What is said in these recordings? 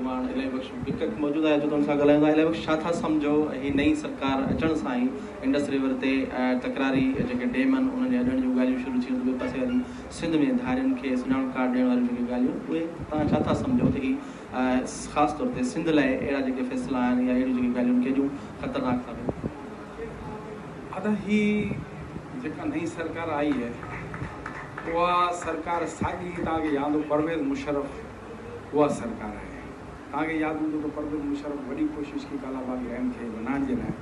निर्माण इलाही बख़्श विकट मौजूद है जो तुम सां ॻाल्हाईंदा इलाही बख़्श छा था सम्झो ही नई सरकार अचण सां ही इंडस रिवर ते तकरारी जेके डैम आहिनि उन्हनि जे अॾण जूं ॻाल्हियूं शुरू थियूं ॿिए पासे वरी सिंध में धारियुनि खे सुञाणप कार्ड ॾियण वारियूं जेके ॻाल्हियूं उहे तव्हां छा था सम्झो त ही ख़ासि तौर ते सिंध लाइ अहिड़ा जेके फ़ैसिला आहिनि या अहिड़ियूं जेके ॻाल्हियूं केॾियूं ख़तरनाक था थियनि। अदा ही जेका नई सरकार आई है उहा सरकार साॻी तव्हांखे यादि हो परवेज़ मुशर्रफ उहा सरकार आहे। तव्हांखे यादि हूंदो त परवेज़ मुशर्रफ वॾी कोशिशि कई कालाबाग डैम खे बनाइण जे लाइ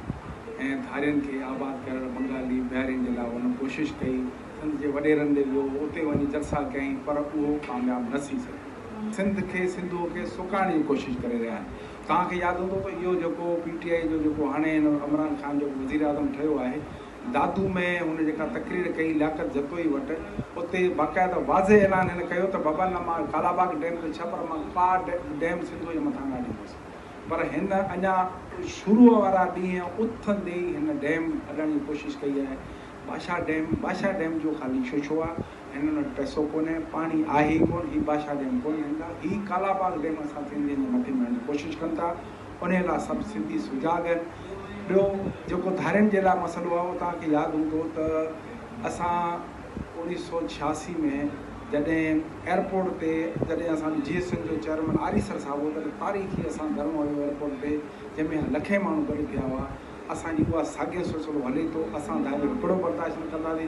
ऐं धारियुनि खे आबाद करणु बंगाली बिहारियुनि जे लाइ हुन कोशिशि कई सिंध जे वॾेरनि ॾे वियो उते वञी जलसा कयईं पर उहो कामयाबु न थी सघियो। सिंध खे सिंधूअ खे सुकाइण जी कोशिशि करे रहिया आहिनि। तव्हांखे यादि हूंदो त इहो जेको PTI जो जेको हाणे इमरान ख़ान जो वज़ीर आज़म ठहियो आहे दादू में हुन जेका तकरीर कई लियाकत जतोई वटि उते बाक़ाइदा वाज़े ऐलान हिन कयो त बाबा न मां कालाबाग डैम ते छा पर मां का डैम सिंधु जे मथां न ॾींदुसि पर हिन अञा शुरूअ वारा ॾींहं उथंदे ई हिन डैम अॾण जी कोशिशि कई आहे। बादशाह डैम जो ख़ाली छो आहे हिननि वटि पैसो कोन्हे पाणी आहे ई कोन हीउ बादशाह डैम कोन हूंदा हीउ कालाबाग डैम असां सिंधियुनि जे मथे मिलण जी कोशिशि कनि था उन लाइ सभु सिंधी सुजाॻ आहिनि। ॿियो जेको धारियुनि जे लाइ मसइलो आहे उहो तव्हांखे यादि हूंदो त असां 1986 में जॾहिं एयरपोर्ट ते जॾहिं असां GSM जो चेयरमैन आरीसर साहिबु हो तॾहिं तारीख़ी असां धरणो हुयो एयरपोर्ट ते जंहिंमें लखे माण्हू गॾु थिया हुआ। असांजी उहा साॻियो सिलसिलो हले थो। असां तव्हांजो हिकिड़ो बर्दाश्त न कंदासीं।